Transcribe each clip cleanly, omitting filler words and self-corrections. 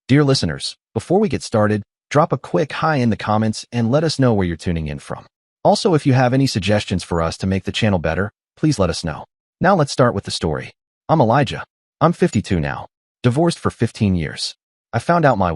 Dear listeners, before we get started, drop a quick hi in the comments and let us know where you're tuning in from. Also, if you have any suggestions for us to make the channel better, please let us know. Now let's start with the story. I'm Elijah. I'm 52 now, divorced for 15 years. I found out my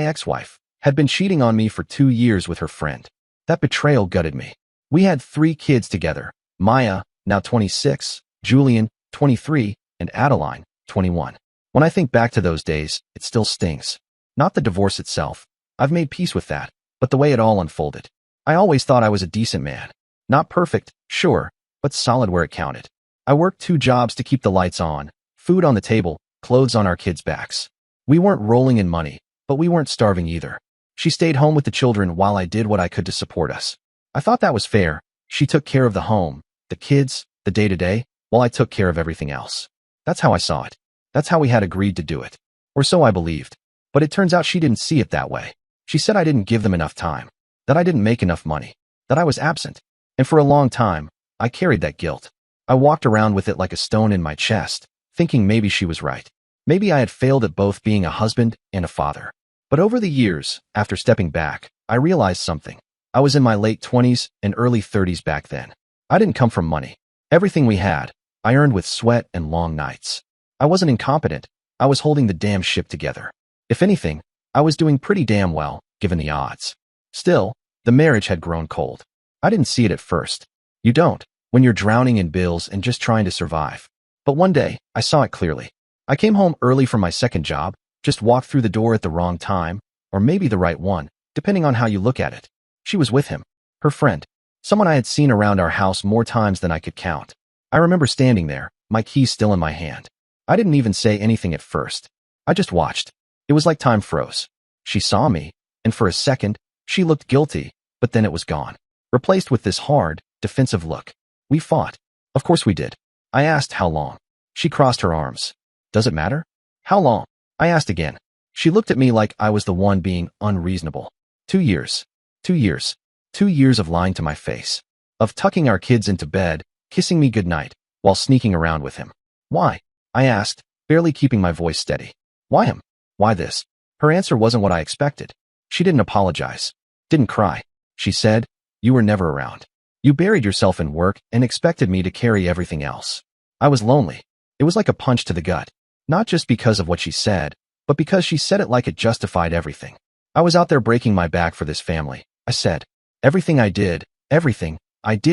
ex-wife, had been cheating on me for 2 years with her friend. That betrayal gutted me. We had 3 kids together, Maya, now 26, Julian, 23, and Adeline, 21. When I think back to those days, it still stings. Not the divorce itself. I've made peace with that, but the way it all unfolded. I always thought I was a decent man. Not perfect, sure, but solid where it counted. I worked 2 jobs to keep the lights on, food on the table, clothes on our kids' backs. We weren't rolling in money, but we weren't starving either. She stayed home with the children while I did what I could to support us. I thought that was fair. She took care of the home, the kids, the day-to-day, while I took care of everything else. That's how I saw it. That's how we had agreed to do it. Or so I believed. But it turns out she didn't see it that way. She said I didn't give them enough time, that I didn't make enough money, that I was absent. And for a long time, I carried that guilt. I walked around with it like a stone in my chest, thinking maybe she was right. Maybe I had failed at both being a husband and a father. But over the years, after stepping back, I realized something. I was in my late 20s and early 30s back then. I didn't come from money. Everything we had, I earned with sweat and long nights. I wasn't incompetent. I was holding the damn ship together. If anything, I was doing pretty damn well, given the odds. Still, the marriage had grown cold. I didn't see it at first. You don't, when you're drowning in bills and just trying to survive. But one day, I saw it clearly. I came home early from my second job, just walked through the door at the wrong time, or maybe the right one, depending on how you look at it. She was with him, her friend, someone I had seen around our house more times than I could count. I remember standing there, my keys still in my hand. I didn't even say anything at first. I just watched. It was like time froze. She saw me, and for a second, she looked guilty, but then it was gone, replaced with this hard, defensive look. We fought. Of course we did. I asked how long. She crossed her arms. Does it matter? How long? I asked again. She looked at me like I was the one being unreasonable. 2 years. 2 years. 2 years of lying to my face. Of tucking our kids into bed, kissing me goodnight, while sneaking around with him. Why? I asked, barely keeping my voice steady. Why him? Why this? Her answer wasn't what I expected. She didn't apologize. Didn't cry. She said, you were never around. You buried yourself in work and expected me to carry everything else. I was lonely. It was like a punch to the gut. Not just because of what she said, but because she said it like it justified everything. I was out there breaking my back for this family. I said, everything I did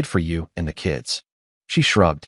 for you and the kids. She shrugged.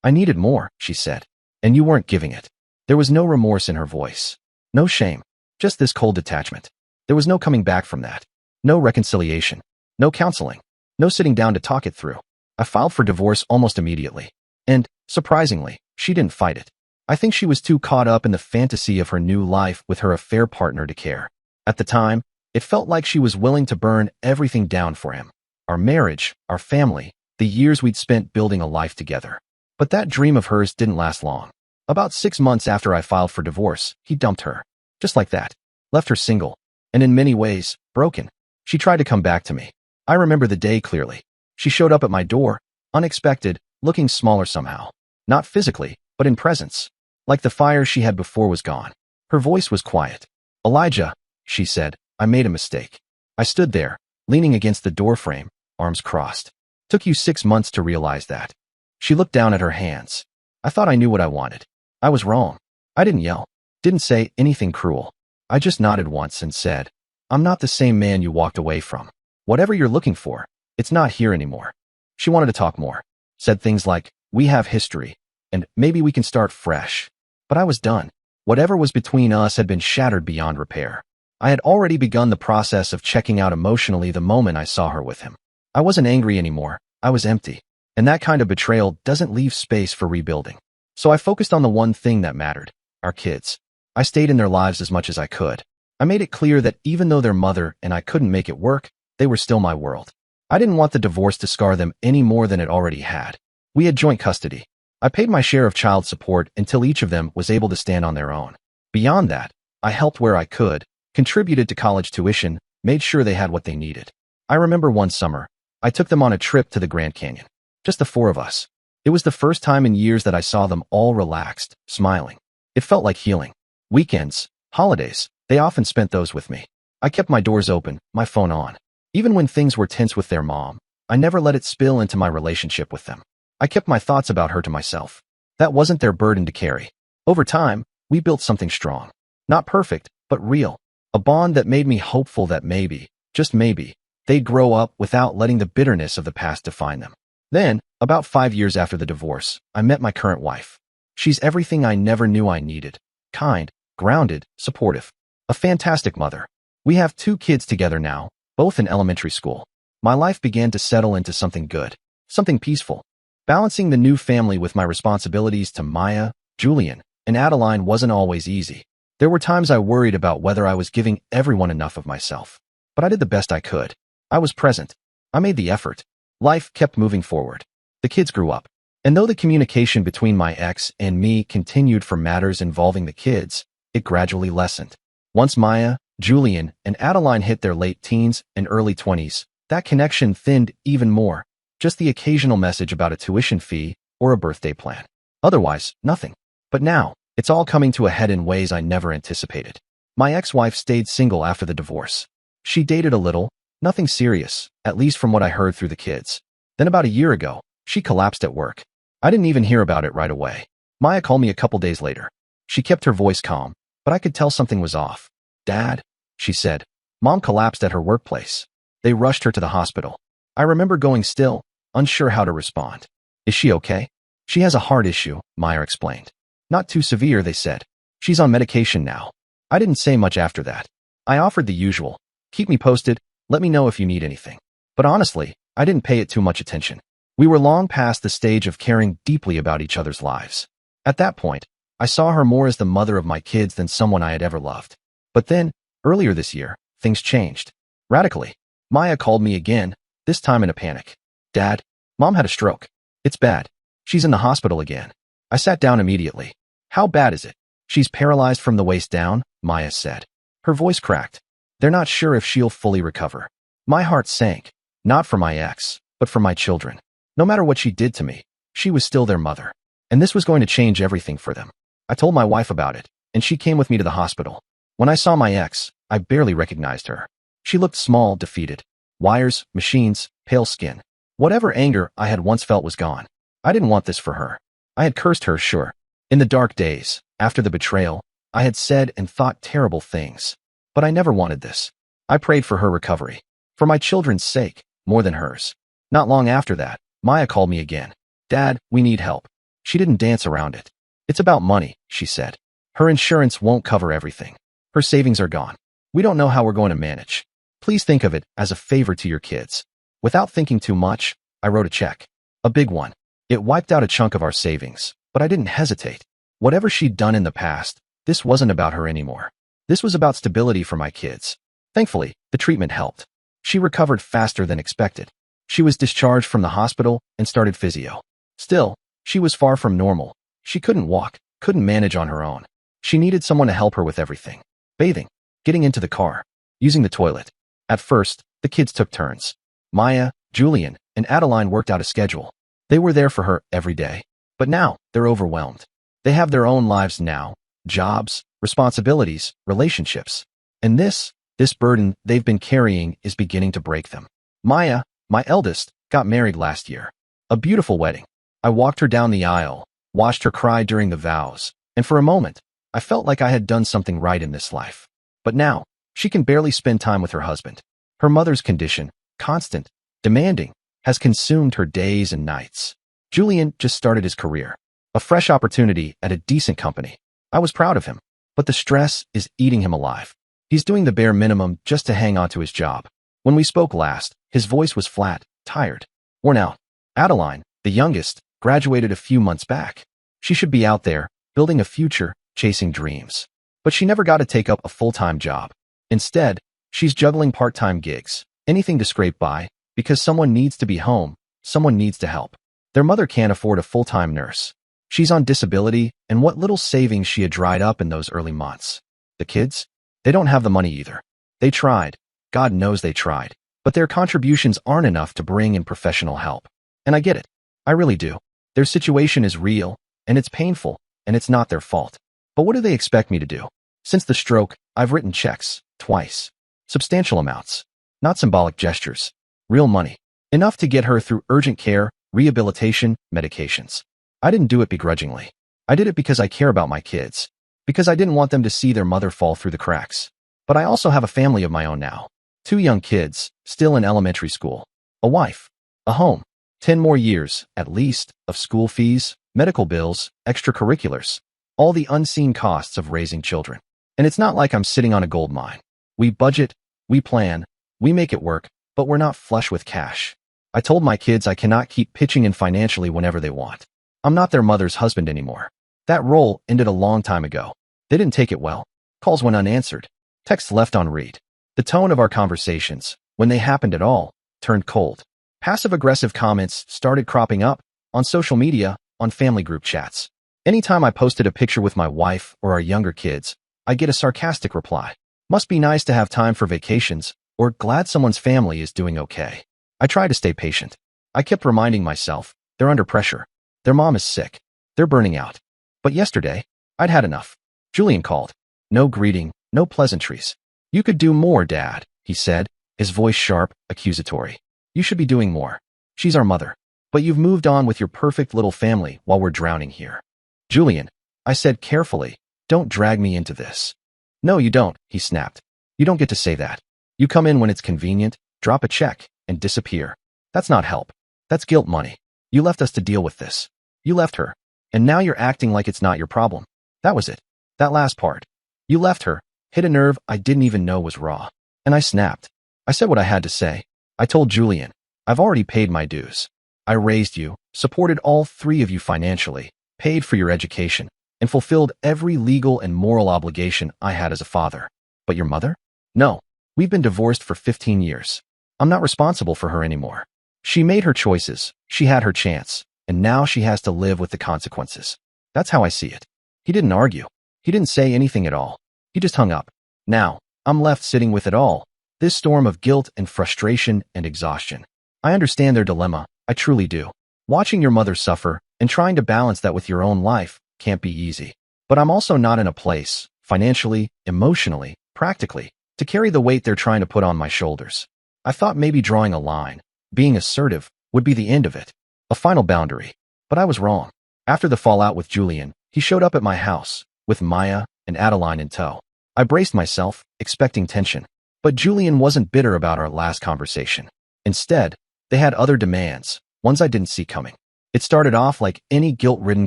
I needed more, she said. And you weren't giving it. There was no remorse in her voice. No shame. Just this cold detachment. There was no coming back from that. No reconciliation. No counseling. No sitting down to talk it through. I filed for divorce almost immediately. And, surprisingly, she didn't fight it. I think she was too caught up in the fantasy of her new life with her affair partner to care. At the time, it felt like she was willing to burn everything down for him. Our marriage, our family, the years we'd spent building a life together. But that dream of hers didn't last long. About 6 months after I filed for divorce, he dumped her. Just like that. Left her single. And in many ways, broken. She tried to come back to me. I remember the day clearly. She showed up at my door, unexpected, looking smaller somehow. Not physically, but in presence. Like the fire she had before was gone. Her voice was quiet. Elijah, she said, I made a mistake. I stood there, leaning against the doorframe, arms crossed. Took you 6 months to realize that. She looked down at her hands. I thought I knew what I wanted. I was wrong. I didn't yell. Didn't say anything cruel. I just nodded once and said, I'm not the same man you walked away from. Whatever you're looking for, it's not here anymore. She wanted to talk more. Said things like, we have history, and maybe we can start fresh. But I was done. Whatever was between us had been shattered beyond repair. I had already begun the process of checking out emotionally the moment I saw her with him. I wasn't angry anymore. I was empty. And that kind of betrayal doesn't leave space for rebuilding. So I focused on the one thing that mattered, our kids. I stayed in their lives as much as I could. I made it clear that even though their mother and I couldn't make it work, they were still my world. I didn't want the divorce to scar them any more than it already had. We had joint custody. I paid my share of child support until each of them was able to stand on their own. Beyond that, I helped where I could, contributed to college tuition, made sure they had what they needed. I remember one summer, I took them on a trip to the Grand Canyon. Just the 4 of us. It was the first time in years that I saw them all relaxed, smiling. It felt like healing. Weekends, Holidays, they often spent those with me. I kept my doors open, my phone on. Even when things were tense with their mom, I never let it spill into my relationship with them. I kept my thoughts about her to myself. That wasn't their burden to carry. Over time, we built something strong. Not perfect, but real. A bond that made me hopeful that maybe, just maybe, they'd grow up without letting the bitterness of the past define them. Then, about 5 years after the divorce, I met my current wife. She's everything I never knew I needed. Kind, grounded, supportive. A fantastic mother. We have 2 kids together now, both in elementary school. My life began to settle into something good, something peaceful. Balancing the new family with my responsibilities to Maya, Julian, and Adeline wasn't always easy. There were times I worried about whether I was giving everyone enough of myself. But I did the best I could. I was present. I made the effort. Life kept moving forward. The kids grew up. And though the communication between my ex and me continued for matters involving the kids, it gradually lessened. Once Maya, Julian, and Adeline hit their late teens and early 20s, that connection thinned even more. Just the occasional message about a tuition fee or a birthday plan. Otherwise, nothing. But now, it's all coming to a head in ways I never anticipated. My ex-wife stayed single after the divorce. She dated a little, nothing serious, at least from what I heard through the kids. Then about a year ago, she collapsed at work. I didn't even hear about it right away. Maya called me a couple days later. She kept her voice calm, but I could tell something was off. "Dad," she said, "Mom collapsed at her workplace. They rushed her to the hospital." I remember going still, unsure how to respond. "Is she okay?" "She has a heart issue," Maya explained. "Not too severe," they said. "She's on medication now." I didn't say much after that. I offered the usual. "Keep me posted, let me know if you need anything." But honestly, I didn't pay it too much attention. We were long past the stage of caring deeply about each other's lives. At that point, I saw her more as the mother of my kids than someone I had ever loved. But then, earlier this year, things changed. Radically. Maya called me again, this time in a panic. "Dad, Mom had a stroke. It's bad. She's in the hospital again." I sat down immediately. "How bad is it?" "She's paralyzed from the waist down," Maya said. Her voice cracked. "They're not sure if she'll fully recover." My heart sank, not for my ex, but for my children. No matter what she did to me, she was still their mother. And this was going to change everything for them. I told my wife about it, and she came with me to the hospital. When I saw my ex, I barely recognized her. She looked small, defeated. Wires, machines, pale skin. Whatever anger I had once felt was gone. I didn't want this for her. I had cursed her, sure. In the dark days, after the betrayal, I had said and thought terrible things. But I never wanted this. I prayed for her recovery. For my children's sake, more than hers. Not long after that, Maya called me again. "Dad, we need help." She didn't dance around it. "It's about money," she said. "Her insurance won't cover everything. Her savings are gone. We don't know how we're going to manage. Please think of it as a favor to your kids." Without thinking too much, I wrote a check. A big one. It wiped out a chunk of our savings, but I didn't hesitate. Whatever she'd done in the past, this wasn't about her anymore. This was about stability for my kids. Thankfully, the treatment helped. She recovered faster than expected. She was discharged from the hospital and started physio. Still, she was far from normal. She couldn't walk, couldn't manage on her own. She needed someone to help her with everything. Bathing, getting into the car, using the toilet. At first, the kids took turns. Maya, Julian, and Adeline worked out a schedule. They were there for her every day. But now, they're overwhelmed. They have their own lives now, jobs, responsibilities, relationships. And this burden they've been carrying is beginning to break them. Maya, my eldest, got married last year. A beautiful wedding. I walked her down the aisle, watched her cry during the vows, and for a moment, I felt like I had done something right in this life. But now, she can barely spend time with her husband. Her mother's condition, constant, demanding, has consumed her days and nights. Julian just started his career. A fresh opportunity at a decent company. I was proud of him, but the stress is eating him alive. He's doing the bare minimum just to hang on to his job. When we spoke last, his voice was flat, tired, worn out. Adeline, the youngest, graduated a few months back. She should be out there, building a future, chasing dreams. But she never got to take up a full-time job. Instead, she's juggling part-time gigs, anything to scrape by, because someone needs to be home, someone needs to help. Their mother can't afford a full-time nurse. She's on disability, and what little savings she had dried up in those early months. The kids? They don't have the money either. They tried. God knows they tried. But their contributions aren't enough to bring in professional help. And I get it. I really do. Their situation is real, and it's painful, and it's not their fault. But what do they expect me to do? Since the stroke, I've written checks, twice. Substantial amounts. Not symbolic gestures. Real money. Enough to get her through urgent care, rehabilitation, medications. I didn't do it begrudgingly. I did it because I care about my kids. Because I didn't want them to see their mother fall through the cracks. But I also have a family of my own now. 2 young kids, still in elementary school. A wife. A home. 10 more years, at least, of school fees, medical bills, extracurriculars. All the unseen costs of raising children. And it's not like I'm sitting on a gold mine. We budget, we plan, we make it work, but we're not flush with cash. I told my kids I cannot keep pitching in financially whenever they want. I'm not their mother's husband anymore. That role ended a long time ago. They didn't take it well. Calls went unanswered. Texts left on read. The tone of our conversations, when they happened at all, turned cold. Passive-aggressive comments started cropping up on social media, on family group chats. Anytime I posted a picture with my wife or our younger kids, I get a sarcastic reply. Must be nice to have time for vacations, or glad someone's family is doing okay. I try to stay patient. I kept reminding myself, they're under pressure. Their mom is sick. They're burning out. But yesterday, I'd had enough. Julian called. No greeting, no pleasantries. You could do more, Dad, he said, his voice sharp, accusatory. You should be doing more. She's our mother. But you've moved on with your perfect little family while we're drowning here. Julian, I said carefully, don't drag me into this. No, you don't, he snapped. You don't get to say that. You come in when it's convenient, drop a check, and disappear. That's not help. That's guilt money. You left us to deal with this. You left her. And now you're acting like it's not your problem. That was it. That last part. You left her, hit a nerve I didn't even know was raw. And I snapped. I said what I had to say. I told Julian, I've already paid my dues. I raised you, supported all 3 of you financially, paid for your education, and fulfilled every legal and moral obligation I had as a father. But your mother? No. We've been divorced for 15 years. I'm not responsible for her anymore. She made her choices, she had her chance, and now she has to live with the consequences. That's how I see it. He didn't argue. He didn't say anything at all. He just hung up. Now, I'm left sitting with it all. This storm of guilt and frustration and exhaustion. I understand their dilemma, I truly do. Watching your mother suffer and trying to balance that with your own life can't be easy. But I'm also not in a place, financially, emotionally, practically, to carry the weight they're trying to put on my shoulders. I thought maybe drawing a line, being assertive, would be the end of it. A final boundary. But I was wrong. After the fallout with Julian, he showed up at my house, with Maya and Adeline in tow. I braced myself, expecting tension. But Julian wasn't bitter about our last conversation. Instead, they had other demands, ones I didn't see coming. It started off like any guilt-ridden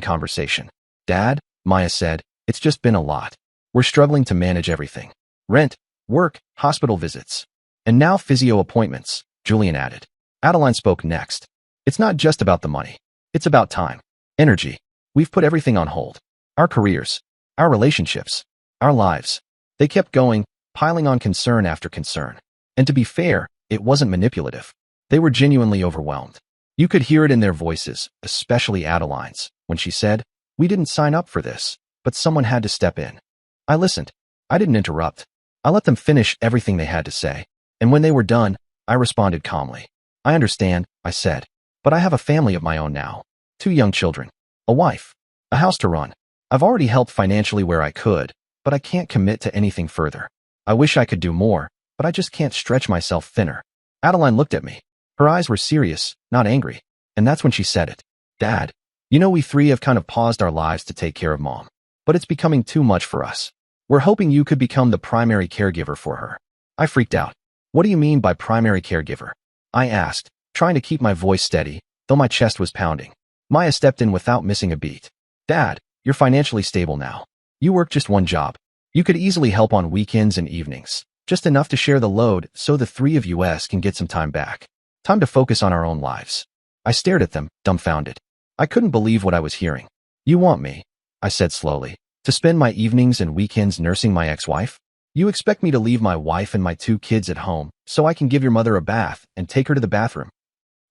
conversation. Dad, Maya said, it's just been a lot. We're struggling to manage everything. Rent, work, hospital visits. And now physio appointments, Julian added. Adeline spoke next. It's not just about the money. It's about time. Energy. We've put everything on hold. Our careers. Our relationships. Our lives. They kept going, piling on concern after concern. And to be fair, it wasn't manipulative. They were genuinely overwhelmed. You could hear it in their voices, especially Adeline's, when she said, we didn't sign up for this, but someone had to step in. I listened. I didn't interrupt. I let them finish everything they had to say. And when they were done, I responded calmly. I understand, I said. But I have a family of my own now. 2 young children. A wife. A house to run. I've already helped financially where I could, but I can't commit to anything further. I wish I could do more, but I just can't stretch myself thinner. Adeline looked at me. Her eyes were serious, not angry. And that's when she said it. Dad, you know we 3 have kind of paused our lives to take care of Mom. But it's becoming too much for us. We're hoping you could become the primary caregiver for her. I freaked out. What do you mean by primary caregiver? I asked, trying to keep my voice steady, though my chest was pounding. Maya stepped in without missing a beat. Dad, you're financially stable now. You work just one job. You could easily help on weekends and evenings, just enough to share the load so the 3 of us can get some time back. Time to focus on our own lives. I stared at them, dumbfounded. I couldn't believe what I was hearing. You want me, I said slowly, to spend my evenings and weekends nursing my ex-wife? You expect me to leave my wife and my 2 kids at home so I can give your mother a bath and take her to the bathroom?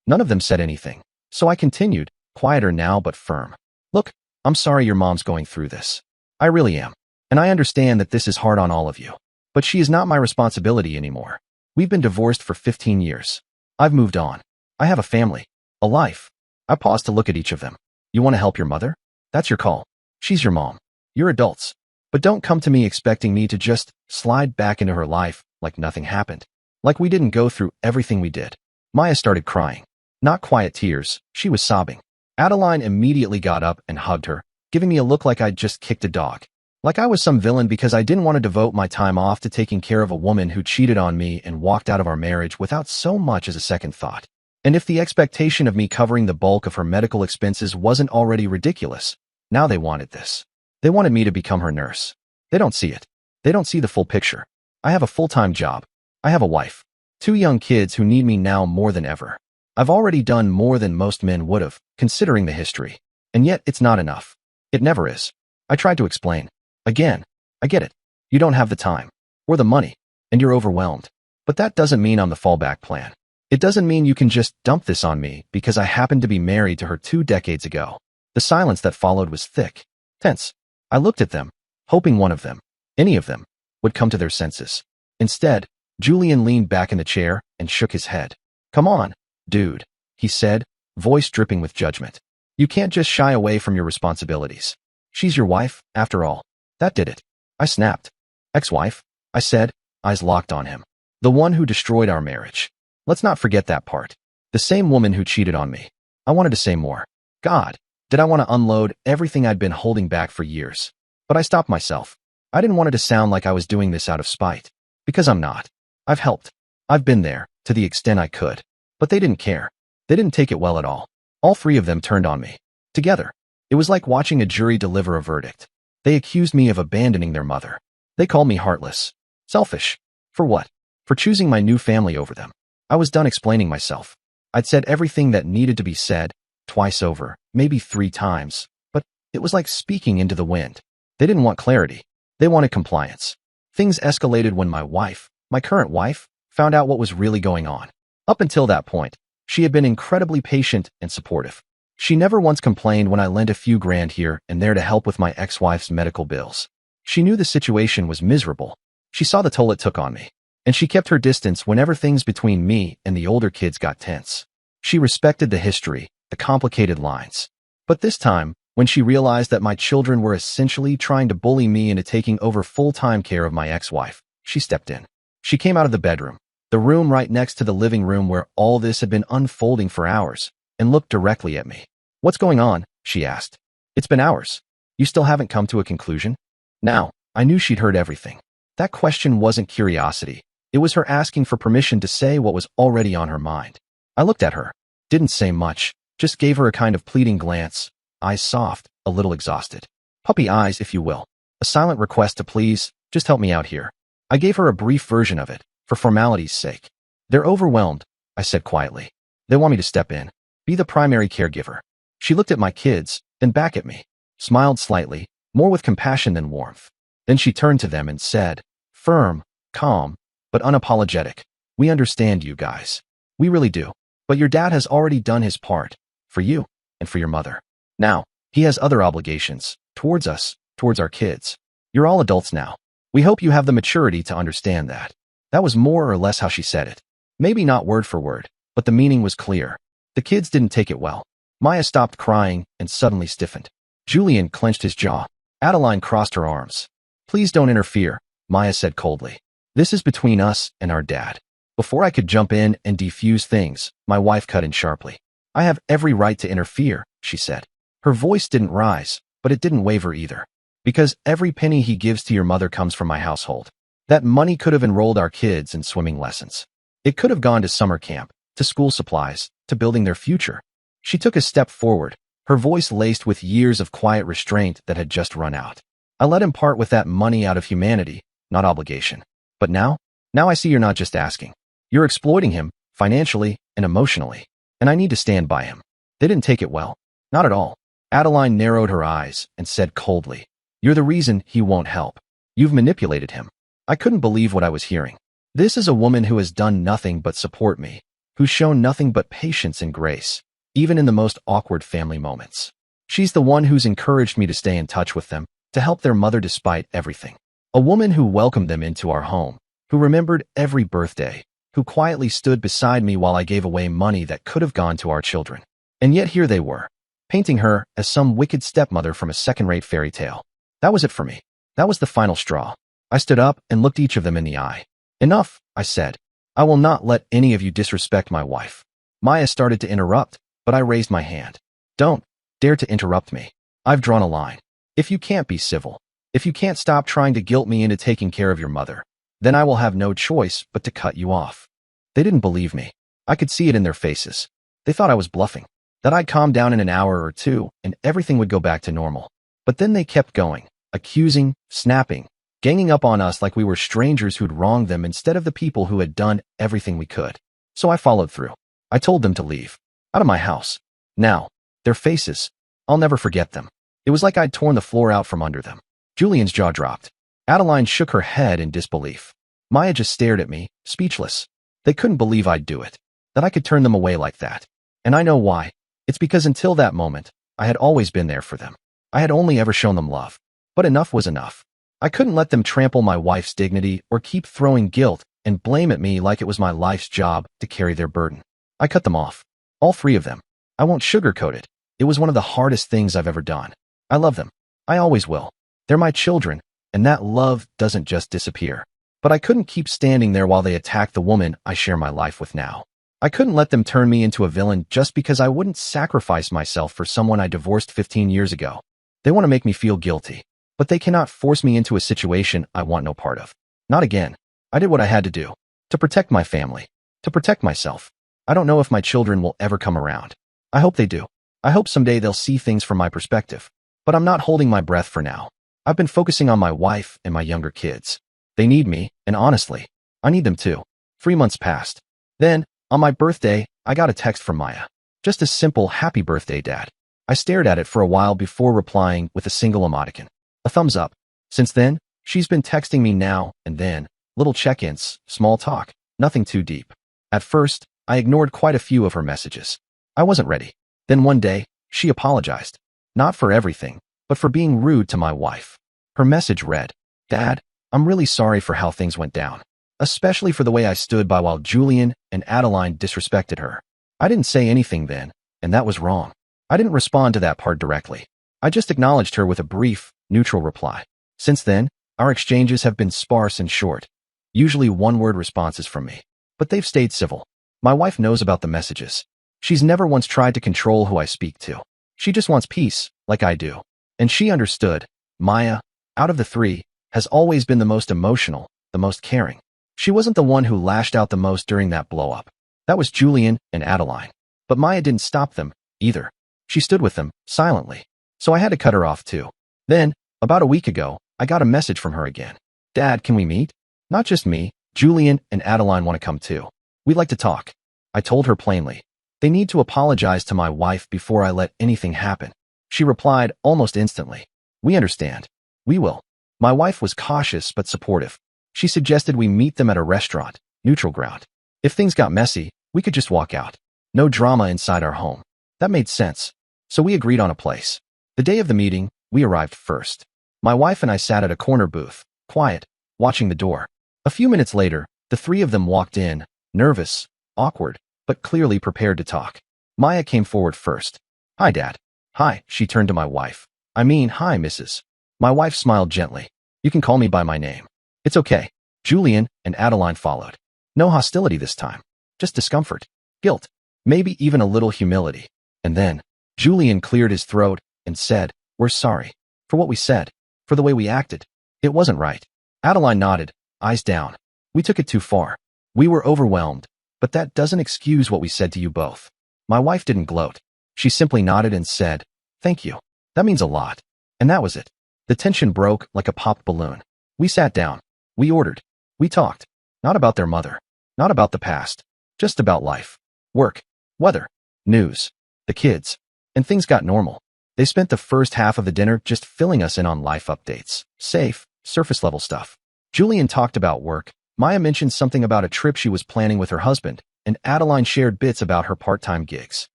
None of them said anything, so I continued, quieter now but firm. Look, I'm sorry your mom's going through this. I really am. And I understand that this is hard on all of you. But she is not my responsibility anymore. We've been divorced for 15 years. I've moved on. I have a family. A life. I paused to look at each of them. You want to help your mother? That's your call. She's your mom. You're adults. But don't come to me expecting me to just slide back into her life like nothing happened. Like we didn't go through everything we did. Maya started crying. Not quiet tears, she was sobbing. Adeline immediately got up and hugged her, giving me a look like I'd just kicked a dog. Like I was some villain because I didn't want to devote my time off to taking care of a woman who cheated on me and walked out of our marriage without so much as a second thought. And if the expectation of me covering the bulk of her medical expenses wasn't already ridiculous, now they wanted this. They wanted me to become her nurse. They don't see it. They don't see the full picture. I have a full-time job. I have a wife. 2 young kids who need me now more than ever. I've already done more than most men would have, considering the history. And yet, it's not enough. It never is. I tried to explain. Again, I get it. You don't have the time. Or the money. And you're overwhelmed. But that doesn't mean I'm the fallback plan. It doesn't mean you can just dump this on me because I happened to be married to her 2 decades ago. The silence that followed was thick, tense. I looked at them, hoping one of them, any of them, would come to their senses. Instead, Julian leaned back in the chair and shook his head. Come on, dude, he said, voice dripping with judgment. You can't just shy away from your responsibilities. She's your wife, after all. That did it. I snapped. Ex-wife, I said, eyes locked on him. The one who destroyed our marriage. Let's not forget that part. The same woman who cheated on me. I wanted to say more. God, did I want to unload everything I'd been holding back for years. But I stopped myself. I didn't want it to sound like I was doing this out of spite. Because I'm not. I've helped. I've been there, to the extent I could. But they didn't care. They didn't take it well at all. All 3 of them turned on me. Together. It was like watching a jury deliver a verdict. They accused me of abandoning their mother. They called me heartless. Selfish. For what? For choosing my new family over them. I was done explaining myself. I'd said everything that needed to be said, twice over, maybe 3 times, but it was like speaking into the wind. They didn't want clarity. They wanted compliance. Things escalated when my wife, my current wife, found out what was really going on. Up until that point, she had been incredibly patient and supportive. She never once complained when I lent a few grand here and there to help with my ex-wife's medical bills. She knew the situation was miserable. She saw the toll it took on me. And she kept her distance whenever things between me and the older kids got tense. She respected the history, the complicated lines. But this time, when she realized that my children were essentially trying to bully me into taking over full-time care of my ex-wife, she stepped in. She came out of the bedroom, the room right next to the living room where all this had been unfolding for hours, and looked directly at me. What's going on? She asked. It's been hours. You still haven't come to a conclusion? Now, I knew she'd heard everything. That question wasn't curiosity. It was her asking for permission to say what was already on her mind. I looked at her, didn't say much, just gave her a kind of pleading glance, eyes soft, a little exhausted. Puppy eyes, if you will. A silent request to please, just help me out here. I gave her a brief version of it, for formality's sake. They're overwhelmed, I said quietly. They want me to step in, be the primary caregiver. She looked at my kids, then back at me, smiled slightly, more with compassion than warmth. Then she turned to them and said, firm, calm, but unapologetic. We understand you guys. We really do. But your dad has already done his part. For you. And for your mother. Now, he has other obligations. Towards us. Towards our kids. You're all adults now. We hope you have the maturity to understand that. That was more or less how she said it. Maybe not word for word, but the meaning was clear. The kids didn't take it well. Maya stopped crying and suddenly stiffened. Julian clenched his jaw. Adeline crossed her arms. Please don't interfere, Maya said coldly. This is between us and our dad. Before I could jump in and defuse things, my wife cut in sharply. I have every right to interfere, she said. Her voice didn't rise, but it didn't waver either. Because every penny he gives to your mother comes from my household. That money could have enrolled our kids in swimming lessons. It could have gone to summer camp, to school supplies, to building their future. She took a step forward, her voice laced with years of quiet restraint that had just run out. I let him part with that money out of humanity, not obligation. But now I see you're not just asking. You're exploiting him, financially and emotionally. And I need to stand by him. They didn't take it well. Not at all. Adeline narrowed her eyes and said coldly, you're the reason he won't help. You've manipulated him. I couldn't believe what I was hearing. This is a woman who has done nothing but support me, who's shown nothing but patience and grace, even in the most awkward family moments. She's the one who's encouraged me to stay in touch with them, to help their mother despite everything. A woman who welcomed them into our home, who remembered every birthday, who quietly stood beside me while I gave away money that could have gone to our children. And yet here they were, painting her as some wicked stepmother from a second-rate fairy tale. That was it for me. That was the final straw. I stood up and looked each of them in the eye. Enough, I said. I will not let any of you disrespect my wife. Maya started to interrupt, but I raised my hand. Don't dare to interrupt me. I've drawn a line. If you can't be civil, if you can't stop trying to guilt me into taking care of your mother, then I will have no choice but to cut you off. They didn't believe me. I could see it in their faces. They thought I was bluffing, that I'd calm down in an hour or two and everything would go back to normal. But then they kept going, accusing, snapping, ganging up on us like we were strangers who'd wronged them instead of the people who had done everything we could. So I followed through. I told them to leave. Out of my house. Now, their faces. I'll never forget them. It was like I'd torn the floor out from under them. Julian's jaw dropped. Adeline shook her head in disbelief. Maya just stared at me, speechless. They couldn't believe I'd do it, that I could turn them away like that. And I know why. It's because until that moment, I had always been there for them. I had only ever shown them love. But enough was enough. I couldn't let them trample my wife's dignity or keep throwing guilt and blame at me like it was my life's job to carry their burden. I cut them off. All three of them. I won't sugarcoat it. It was one of the hardest things I've ever done. I love them. I always will. They're my children, and that love doesn't just disappear. But I couldn't keep standing there while they attacked the woman I share my life with now. I couldn't let them turn me into a villain just because I wouldn't sacrifice myself for someone I divorced 15 years ago. They want to make me feel guilty, but they cannot force me into a situation I want no part of. Not again. I did what I had to do. To protect my family. To protect myself. I don't know if my children will ever come around. I hope they do. I hope someday they'll see things from my perspective. But I'm not holding my breath for now. I've been focusing on my wife and my younger kids. They need me, and honestly, I need them too. 3 months passed. Then, on my birthday, I got a text from Maya. Just a simple happy birthday, Dad. I stared at it for a while before replying with a single emoticon. A thumbs up. Since then, she's been texting me now and then, little check-ins, small talk, nothing too deep. At first, I ignored quite a few of her messages. I wasn't ready. Then one day, she apologized. Not for everything, but for being rude to my wife. Her message read, Dad, I'm really sorry for how things went down, especially for the way I stood by while Julian and Adeline disrespected her. I didn't say anything then, and that was wrong. I didn't respond to that part directly. I just acknowledged her with a brief, neutral reply. Since then, our exchanges have been sparse and short, usually one-word responses from me. But they've stayed civil. My wife knows about the messages. She's never once tried to control who I speak to. She just wants peace, like I do. And she understood. Maya, out of the three, has always been the most emotional, the most caring. She wasn't the one who lashed out the most during that blow-up. That was Julian and Adeline. But Maya didn't stop them, either. She stood with them, silently. So I had to cut her off too. Then, about a week ago, I got a message from her again. Dad, can we meet? Not just me, Julian and Adeline want to come too. We'd like to talk. I told her plainly. They need to apologize to my wife before I let anything happen. She replied almost instantly. We understand. We will. My wife was cautious but supportive. She suggested we meet them at a restaurant, neutral ground. If things got messy, we could just walk out. No drama inside our home. That made sense. So we agreed on a place. The day of the meeting, we arrived first. My wife and I sat at a corner booth, quiet, watching the door. A few minutes later, the three of them walked in, nervous, awkward, but clearly prepared to talk. Maya came forward first. Hi, Dad. Hi, she turned to my wife. I mean, hi, Mrs. My wife smiled gently. You can call me by my name. It's okay. Julian and Adeline followed. No hostility this time. Just discomfort, guilt, maybe even a little humility. And then, Julian cleared his throat and said, We're sorry. For what we said. For the way we acted. It wasn't right. Adeline nodded, eyes down. We took it too far. We were overwhelmed. But that doesn't excuse what we said to you both. My wife didn't gloat. She simply nodded and said, Thank you. That means a lot. And that was it. The tension broke like a popped balloon. We sat down. We ordered. We talked. Not about their mother. Not about the past. Just about life. Work. Weather. News. The kids. And things got normal. They spent the first half of the dinner just filling us in on life updates. Safe, surface-level stuff. Julian talked about work. Maya mentioned something about a trip she was planning with her husband, and Adeline shared bits about her part-time gigs.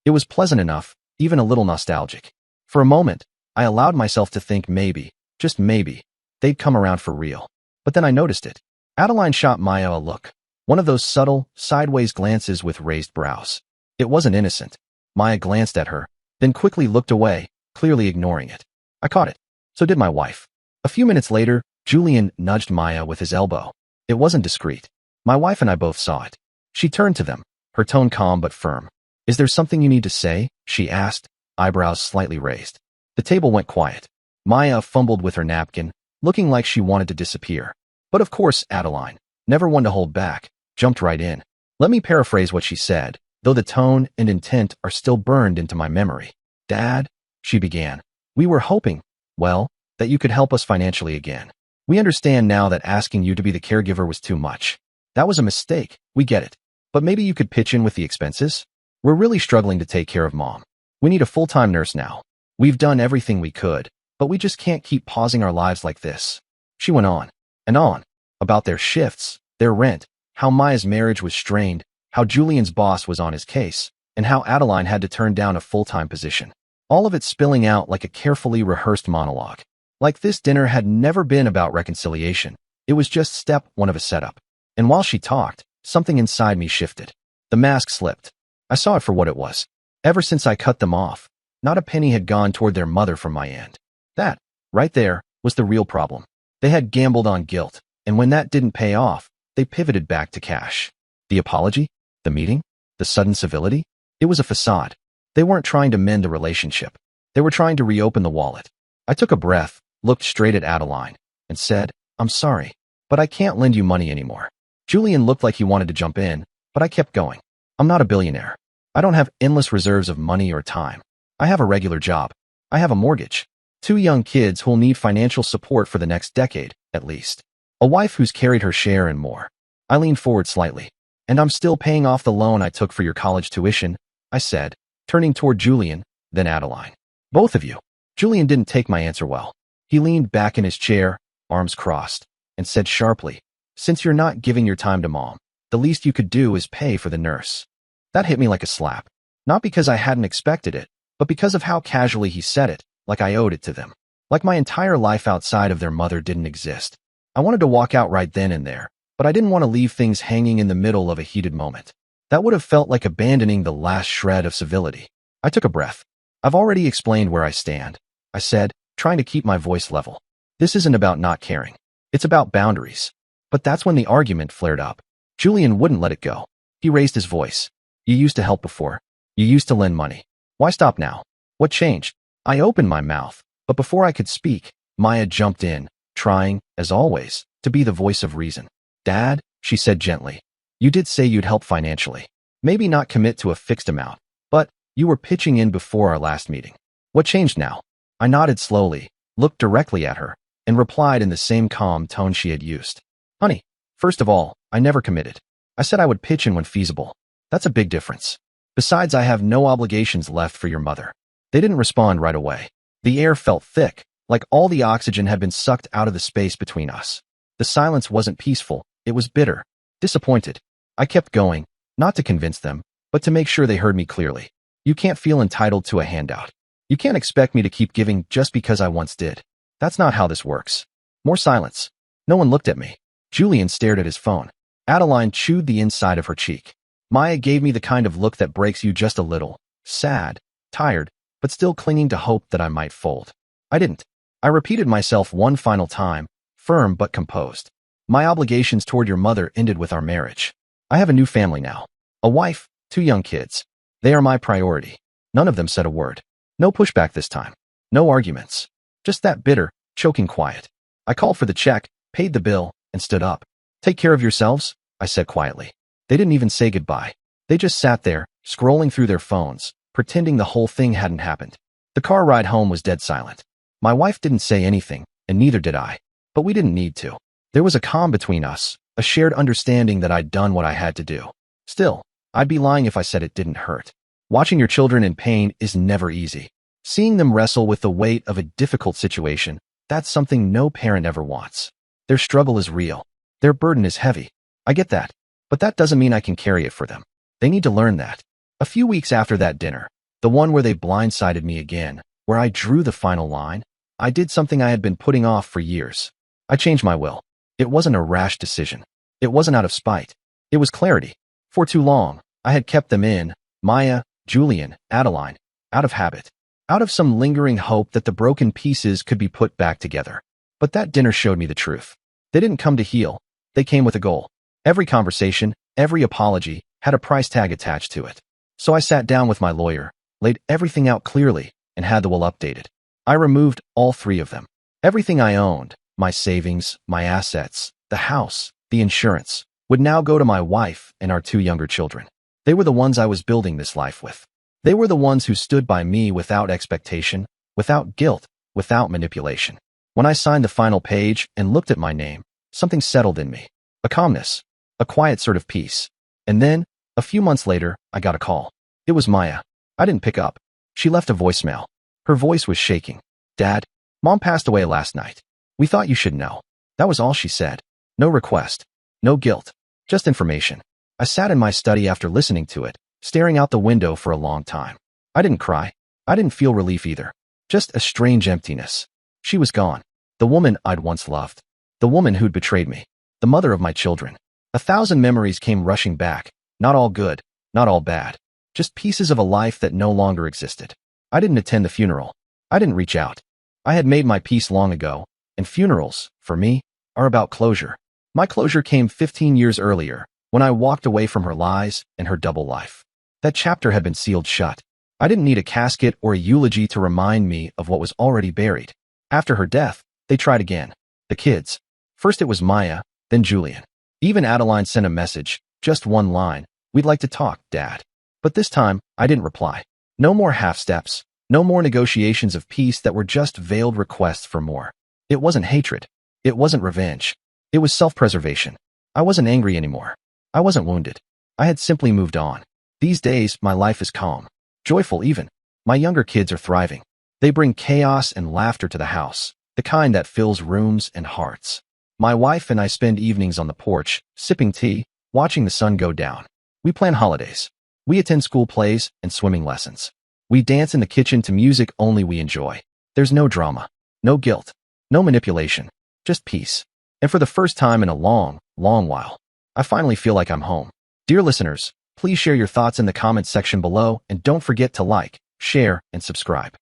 It was pleasant enough, even a little nostalgic. For a moment, I allowed myself to think maybe, just maybe, they'd come around for real. But then I noticed it. Adeline shot Maya a look. One of those subtle, sideways glances with raised brows. It wasn't innocent. Maya glanced at her, then quickly looked away, clearly ignoring it. I caught it. So did my wife. A few minutes later, Julian nudged Maya with his elbow. It wasn't discreet. My wife and I both saw it. She turned to them, her tone calm but firm. Is there something you need to say? She asked, eyebrows slightly raised. The table went quiet. Maya fumbled with her napkin, looking like she wanted to disappear. But of course, Adeline, never one to hold back, jumped right in. Let me paraphrase what she said, though the tone and intent are still burned into my memory. Dad, she began, we were hoping, well, that you could help us financially again. We understand now that asking you to be the caregiver was too much. That was a mistake, we get it. But maybe you could pitch in with the expenses? We're really struggling to take care of Mom. We need a full-time nurse now. We've done everything we could, but we just can't keep pausing our lives like this. She went on and on about their shifts, their rent, how Maya's marriage was strained, how Julian's boss was on his case, and how Adeline had to turn down a full-time position. All of it spilling out like a carefully rehearsed monologue. Like this dinner had never been about reconciliation. It was just step one of a setup. And while she talked, something inside me shifted. The mask slipped. I saw it for what it was. Ever since I cut them off, not a penny had gone toward their mother from my end. That, right there, was the real problem. They had gambled on guilt, and when that didn't pay off, they pivoted back to cash. The apology? The meeting? The sudden civility? It was a facade. They weren't trying to mend the relationship. They were trying to reopen the wallet. I took a breath, looked straight at Adeline, and said, I'm sorry, but I can't lend you money anymore. Julian looked like he wanted to jump in, but I kept going. I'm not a billionaire. I don't have endless reserves of money or time. I have a regular job. I have a mortgage. 2 young kids who'll need financial support for the next decade, at least. A wife who's carried her share and more. I leaned forward slightly. And I'm still paying off the loan I took for your college tuition, I said, turning toward Julian, then Adeline. Both of you. Julian didn't take my answer well. He leaned back in his chair, arms crossed, and said sharply, since you're not giving your time to Mom, the least you could do is pay for the nurse. That hit me like a slap. Not because I hadn't expected it, but because of how casually he said it, like I owed it to them. Like my entire life outside of their mother didn't exist. I wanted to walk out right then and there, but I didn't want to leave things hanging in the middle of a heated moment. That would have felt like abandoning the last shred of civility. I took a breath. I've already explained where I stand, I said, trying to keep my voice level. This isn't about not caring. It's about boundaries. But that's when the argument flared up. Julian wouldn't let it go. He raised his voice. You used to help before. You used to lend money. Why stop now? What changed? I opened my mouth, but before I could speak, Maya jumped in, trying, as always, to be the voice of reason. Dad, she said gently, you did say you'd help financially. Maybe not commit to a fixed amount, but you were pitching in before our last meeting. What changed now? I nodded slowly, looked directly at her, and replied in the same calm tone she had used. Honey, first of all, I never committed. I said I would pitch in when feasible. That's a big difference. Besides, I have no obligations left for your mother. They didn't respond right away. The air felt thick, like all the oxygen had been sucked out of the space between us. The silence wasn't peaceful, it was bitter, disappointed. I kept going, not to convince them, but to make sure they heard me clearly. You can't feel entitled to a handout. You can't expect me to keep giving just because I once did. That's not how this works. More silence. No one looked at me. Julian stared at his phone. Adeline chewed the inside of her cheek. Maya gave me the kind of look that breaks you just a little. Sad, tired, but still clinging to hope that I might fold. I didn't. I repeated myself one final time, firm but composed. My obligations toward your mother ended with our marriage. I have a new family now. A wife, 2 young kids. They are my priority. None of them said a word. No pushback this time. No arguments. Just that bitter, choking quiet. I called for the check, paid the bill, and stood up. Take care of yourselves, I said quietly. They didn't even say goodbye. They just sat there, scrolling through their phones, pretending the whole thing hadn't happened. The car ride home was dead silent. My wife didn't say anything, and neither did I. But we didn't need to. There was a calm between us, a shared understanding that I'd done what I had to do. Still, I'd be lying if I said it didn't hurt. Watching your children in pain is never easy. Seeing them wrestle with the weight of a difficult situation, that's something no parent ever wants. Their struggle is real. Their burden is heavy. I get that. But that doesn't mean I can carry it for them. They need to learn that. A few weeks after that dinner, the one where they blindsided me again, where I drew the final line, I did something I had been putting off for years. I changed my will. It wasn't a rash decision. It wasn't out of spite. It was clarity. For too long, I had kept them in, Maya, Julian, Adeline, out of habit, out of some lingering hope that the broken pieces could be put back together. But that dinner showed me the truth. They didn't come to heal. They came with a goal. Every conversation, every apology had a price tag attached to it. So I sat down with my lawyer, laid everything out clearly, and had the will updated. I removed all three of them. Everything I owned, my savings, my assets, the house, the insurance, would now go to my wife and our two younger children. They were the ones I was building this life with. They were the ones who stood by me without expectation, without guilt, without manipulation. When I signed the final page and looked at my name, something settled in me. A calmness, a quiet sort of peace. And then, a few months later, I got a call. It was Maya. I didn't pick up. She left a voicemail. Her voice was shaking. "Dad, Mom passed away last night. We thought you should know." That was all she said. No request. No guilt. Just information. I sat in my study after listening to it, staring out the window for a long time. I didn't cry. I didn't feel relief either. Just a strange emptiness. She was gone. The woman I'd once loved. The woman who'd betrayed me. The mother of my children. 1,000 memories came rushing back. Not all good. Not all bad. Just pieces of a life that no longer existed. I didn't attend the funeral. I didn't reach out. I had made my peace long ago, and funerals, for me, are about closure. My closure came 15 years earlier, when I walked away from her lies and her double life. That chapter had been sealed shut. I didn't need a casket or a eulogy to remind me of what was already buried. After her death, they tried again. The kids. First it was Maya, then Julian. Even Adeline sent a message, just one line. "We'd like to talk, Dad." But this time, I didn't reply. No more half-steps. No more negotiations of peace that were just veiled requests for more. It wasn't hatred. It wasn't revenge. It was self-preservation. I wasn't angry anymore. I wasn't wounded. I had simply moved on. These days, my life is calm. Joyful even. My younger kids are thriving. They bring chaos and laughter to the house, the kind that fills rooms and hearts. My wife and I spend evenings on the porch, sipping tea, watching the sun go down. We plan holidays. We attend school plays and swimming lessons. We dance in the kitchen to music only we enjoy. There's no drama, no guilt, no manipulation, just peace. And for the first time in a long, long while, I finally feel like I'm home. Dear listeners, please share your thoughts in the comments section below and don't forget to like, share, and subscribe.